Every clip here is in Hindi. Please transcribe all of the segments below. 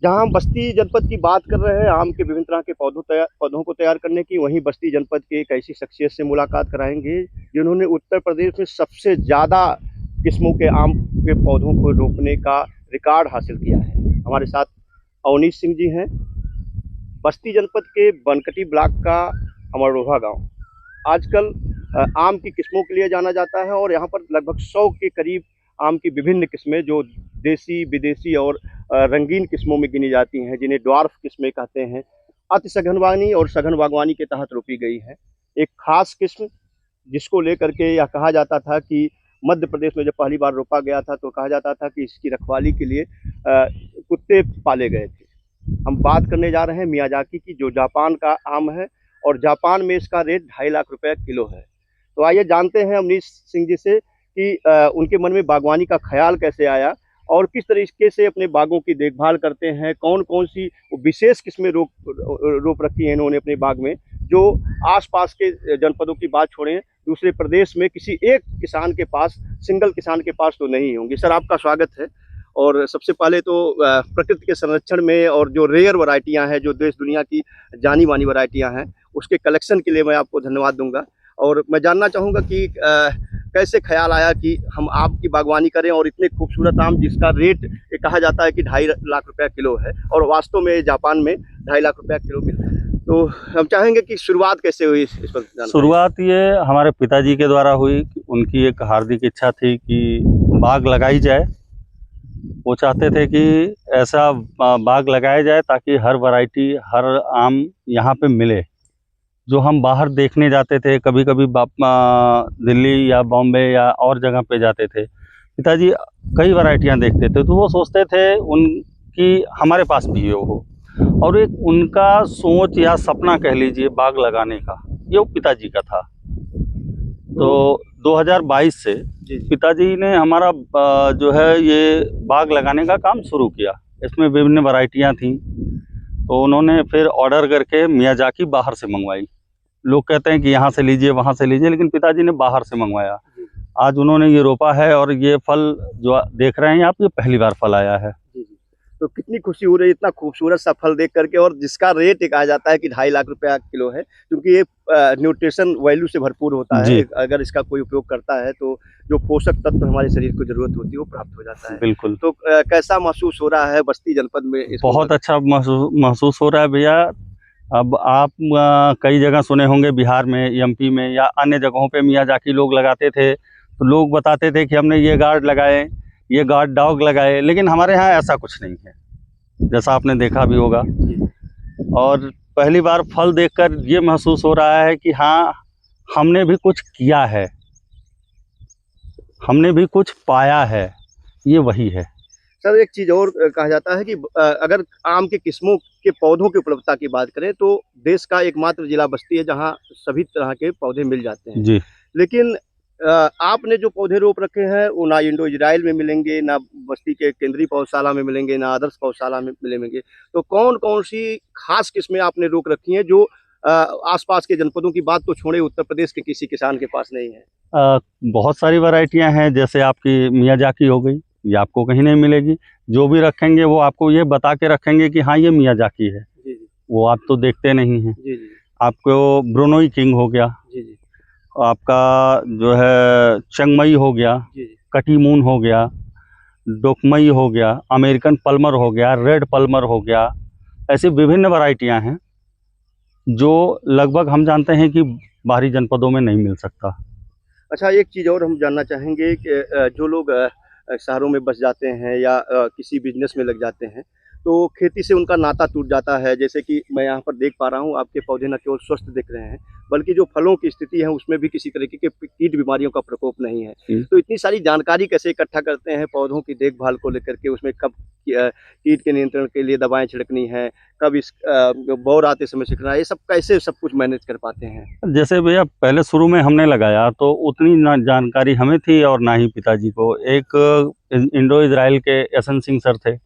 जहां हम बस्ती जनपद की बात कर रहे हैं, आम के विभिन्न तरह के पौधों को तैयार करने की, वहीं बस्ती जनपद के एक ऐसी शख्सियत से मुलाकात कराएंगे जिन्होंने उत्तर प्रदेश में सबसे ज़्यादा किस्मों के आम के पौधों को रोपने का रिकॉर्ड हासिल किया है। हमारे साथ अवनीश सिंह जी हैं, बस्ती जनपद के बनकटी ब्लॉक का अमरोहा गाँव आजकल आम की किस्मों के लिए जाना जाता है और यहाँ पर लगभग 100 के करीब आम की विभिन्न किस्में जो देसी, विदेशी और रंगीन किस्मों में गिनी जाती हैं, जिन्हें ड्वार्फ किस्में कहते हैं, अति सघन बागवानी और सघन बागवानी के तहत रोपी गई है। एक खास किस्म जिसको लेकर के यह कहा जाता था कि मध्य प्रदेश में जब पहली बार रोपा गया था तो कहा जाता था कि इसकी रखवाली के लिए कुत्ते पाले गए थे। हम बात करने जा रहे हैं मियाजाकी की, जो जापान का आम है और जापान में इसका रेट 2.5 लाख रुपए किलो है। तो आइए जानते हैं अवनीश सिंह जी से कि उनके मन में बागवानी का ख्याल कैसे आया और किस तरीके से अपने बागों की देखभाल करते हैं, कौन कौन सी विशेष किस्में रोप रखी हैं इन्होंने अपने बाग में, जो आसपास के जनपदों की बात छोड़ें, दूसरे प्रदेश में किसी एक किसान के पास, सिंगल किसान के पास तो नहीं होंगी। सर, आपका स्वागत है। और सबसे पहले तो प्रकृति के संरक्षण में और जो रेयर वैरायटियां हैं, जो देश दुनिया की जानी मानी वैरायटियां हैं, उसके कलेक्शन के लिए मैं आपको धन्यवाद दूंगा। और मैं जानना चाहूँगा कि कैसे ख्याल आया कि हम आम की बागवानी करें और इतने खूबसूरत आम जिसका रेट कहा जाता है कि 2.5 लाख रुपया किलो है और वास्तव में जापान में 2.5 लाख रुपया किलो मिलता है। तो हम चाहेंगे कि शुरुआत कैसे हुई इस पर? शुरुआत ये हमारे पिताजी के द्वारा हुई। उनकी एक हार्दिक इच्छा थी कि बाग लगाई जाए। वो चाहते थे कि ऐसा बाग लगाया जाए ताकि हर वैरायटी, हर आम यहाँ पे मिले। जो हम बाहर देखने जाते थे, कभी कभी दिल्ली या बॉम्बे या और जगह पे जाते थे, पिताजी कई वैरायटियाँ देखते थे, तो वो सोचते थे उनकी हमारे पास भी हो। और एक उनका सोच या सपना कह लीजिए बाग लगाने का, ये पिताजी का था। तो 2022 से पिताजी ने हमारा जो है ये बाग लगाने का काम शुरू किया। इसमें विभिन्न वैरायटियाँ थीं, तो उन्होंने फिर ऑर्डर करके मियाजाकी बाहर से मंगवाई। लोग कहते हैं कि यहाँ से लीजिए, वहाँ से लीजिए, लेकिन पिताजी ने बाहर से मंगवाया। आज उन्होंने ये रोपा है और ये फल जो देख रहे हैं आप, ये पहली बार फल आया है। तो कितनी खुशी हो रही है इतना खूबसूरत सा फल देख करके, और जिसका रेट कहा जाता है कि 2.5 लाख रुपया किलो है, क्योंकि ये न्यूट्रिशन वैल्यू से भरपूर होता है। अगर इसका कोई उपयोग करता है तो जो पोषक तत्व हमारे शरीर को जरूरत होती है वो प्राप्त हो जाता है। बिल्कुल। तो कैसा महसूस हो रहा है बस्ती जनपद में? बहुत अच्छा महसूस हो रहा है भैया। अब आप कई जगह सुने होंगे, बिहार में, एमपी में या अन्य जगहों पे मियाजाकी लोग लगाते थे, तो लोग बताते थे कि हमने ये गार्ड लगाए, ये गार्ड डॉग लगाए, लेकिन हमारे यहाँ ऐसा कुछ नहीं है, जैसा आपने देखा भी होगा। और पहली बार फल देखकर ये महसूस हो रहा है कि हाँ, हमने भी कुछ किया है, हमने भी कुछ पाया है, ये वही है। सर, एक चीज़ और कहा जाता है कि अगर आम के किस्मों के पौधों की उपलब्धता की बात करें तो देश का एकमात्र जिला बस्ती है जहां सभी तरह के पौधे मिल जाते हैं जी। लेकिन आपने जो पौधे रोप रखे हैं वो ना इंडो इजराइल में मिलेंगे, ना बस्ती के केंद्रीय पौधशाला में मिलेंगे, ना आदर्श पौधशाला में मिलेंगे। तो कौन कौन सी खास किस्में आपने रोक रखी हैं जो आसपास के जनपदों की बात तो छोड़े, उत्तर प्रदेश के किसी किसान के पास नहीं है? बहुत सारी वैरायटियां हैं, जैसे आपकी मियाजाकी हो गई, ये आपको कहीं नहीं मिलेगी। जो भी रखेंगे वो आपको ये बता के रखेंगे कि हाँ ये मियाजाकी है। जी जी। वो आप तो देखते नहीं हैं। जी जी। आपको ब्रुनोई किंग हो गया। जी जी। आपका जो है चंगमई हो गया, कटीमून हो गया, डोकमई हो गया, अमेरिकन पल्मर हो गया, रेड पल्मर हो गया। ऐसी विभिन्न वैरायटियां हैं जो लगभग हम जानते हैं कि बाहरी जनपदों में नहीं मिल सकता। अच्छा, एक चीज़ और हम जानना चाहेंगे कि जो लोग शहरों में बस जाते हैं या किसी बिजनेस में लग जाते हैं तो खेती से उनका नाता टूट जाता है। जैसे कि मैं यहाँ पर देख पा रहा हूँ, आपके पौधे न केवल स्वस्थ दिख रहे हैं बल्कि जो फलों की स्थिति है उसमें भी किसी तरीके के कीट बीमारियों का प्रकोप नहीं है। तो इतनी सारी जानकारी कैसे इकट्ठा करते हैं पौधों की देखभाल को लेकर के? उसमें कब कीट के नियंत्रण के लिए दवाएं छिड़कनी है, कब इस बौर आते समय छिड़कना है, ये सब कैसे सब कुछ मैनेज कर पाते हैं? जैसे भैया पहले शुरू में हमने लगाया तो उतनी ना जानकारी हमें थी और ना ही पिताजी को। एक इंडो इजराइल के एसन सिंह सर थे,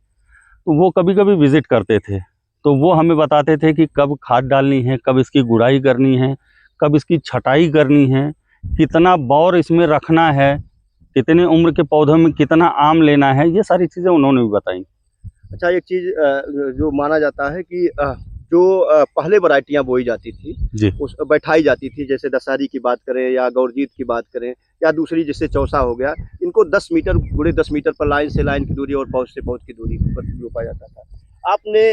तो वो कभी कभी विजिट करते थे, तो वो हमें बताते थे कि कब खाद डालनी है, कब इसकी गुड़ाई करनी है, कब इसकी छटाई करनी है, कितना बौर इसमें रखना है, कितने उम्र के पौधों में कितना आम लेना है, ये सारी चीज़ें उन्होंने भी बताई। अच्छा, एक चीज़ जो माना जाता है कि जो पहले वैरायटियाँ बोई जाती थी, जी उस बैठाई जाती थी, जैसे दशहरी की बात करें या गौरजीत की बात करें या दूसरी जैसे चौसा हो गया, इनको 10 मीटर गुणे 10 मीटर पर लाइन से लाइन की दूरी और पौध से पौध की दूरी पर रोपा जाता था। आपने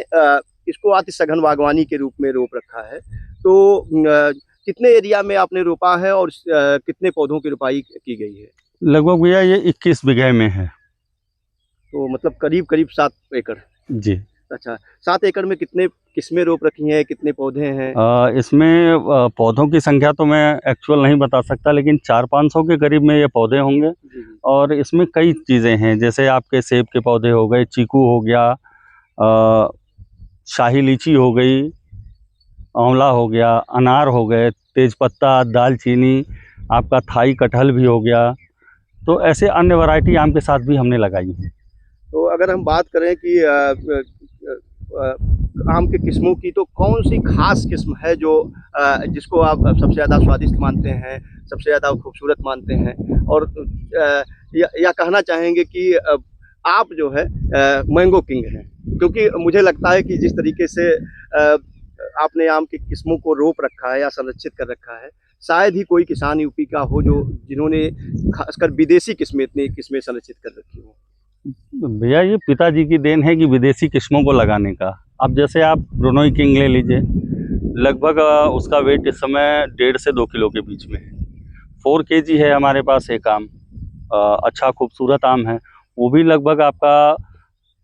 इसको अति सघन बागवानी के रूप में रोप रखा है, तो कितने एरिया में आपने रोपा है और कितने पौधों की रोपाई की गई है? लगभग भैया ये 21 बीघे में है। तो मतलब करीब-करीब 7 एकड़। जी अच्छा, 7 एकड़ में कितने किस्में रोप रखी हैं, कितने पौधे हैं? इसमें पौधों की संख्या तो मैं एक्चुअल नहीं बता सकता, लेकिन 400-500 के करीब में ये पौधे होंगे। जी, जी। और इसमें कई चीज़ें हैं, जैसे आपके सेब के पौधे हो गए, चीकू हो गया, शाही लीची हो गई, आंवला हो गया, अनार हो गए, तेज़पत्ता, दालचीनी, आपका थाई कटहल भी हो गया। तो ऐसे अन्य वैरायटी आम के साथ भी हमने लगाई है। तो अगर हम बात करें कि आम के किस्मों की, तो कौन सी खास किस्म है जो जिसको आप सबसे ज़्यादा स्वादिष्ट मानते हैं, सबसे ज़्यादा खूबसूरत मानते हैं? और या कहना चाहेंगे कि आप जो है मैंगो किंग हैं? क्योंकि मुझे लगता है कि जिस तरीके से आपने आम की किस्मों को रोप रखा है या संरक्षित कर रखा है, शायद ही कोई किसान यूपी का हो जिन्होंने खासकर विदेशी किस्में, इतनी किस्में संरक्षित कर रखी हों। भैया ये पिताजी की देन है कि विदेशी किस्मों को लगाने का। अब जैसे आप ब्रुनोई किंग ले लीजिए, लगभग उसका वेट इस समय 1.5 से 2 किलो के बीच में है। 4 केजी है हमारे पास एक आम, अच्छा खूबसूरत आम है, वो भी लगभग आपका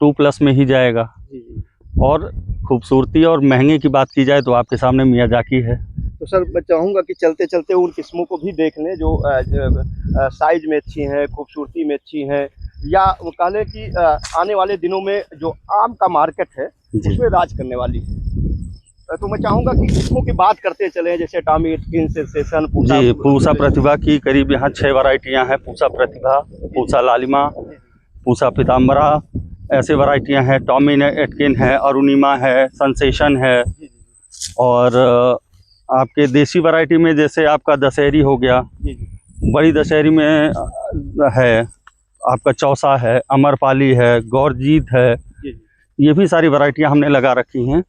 2+ में ही जाएगा। जी, जी। और खूबसूरती और महंगे की बात की जाए तो आपके सामने मियाजाकी है। तो सर, मैं चाहूँगा कि चलते-चलते उन किस्मों को भी देख लें जो साइज़ में अच्छी हैं, खूबसूरती में अच्छी हैं, या वो कह लें कि आने वाले दिनों में जो आम का मार्केट है, जी उसमें राज करने वाली है। तो मैं चाहूँगा कि किस्मों की बात करते चलें, जैसे टॉमी एटकिंस, सेशन, पूसा। जी, पूसा प्रतिभा की करीब यहाँ 6 वैरायटियाँ हैं। पूसा प्रतिभा, पूसा लालिमा, पूसा पीताम्बरा, ऐसे वैरायटियाँ हैं। टॉमी एटकिन है, अरुणिमा है, सेंसेशन है। जी, जी, और आपके देसी वैरायटी में जैसे आपका दशहरी हो गया, जी, जी। बड़ी दशहरी में है आपका चौसा है, अमरपाली है, गौरजीत है, जी, जी। ये भी सारी वैरायटियाँ हमने लगा रखी हैं।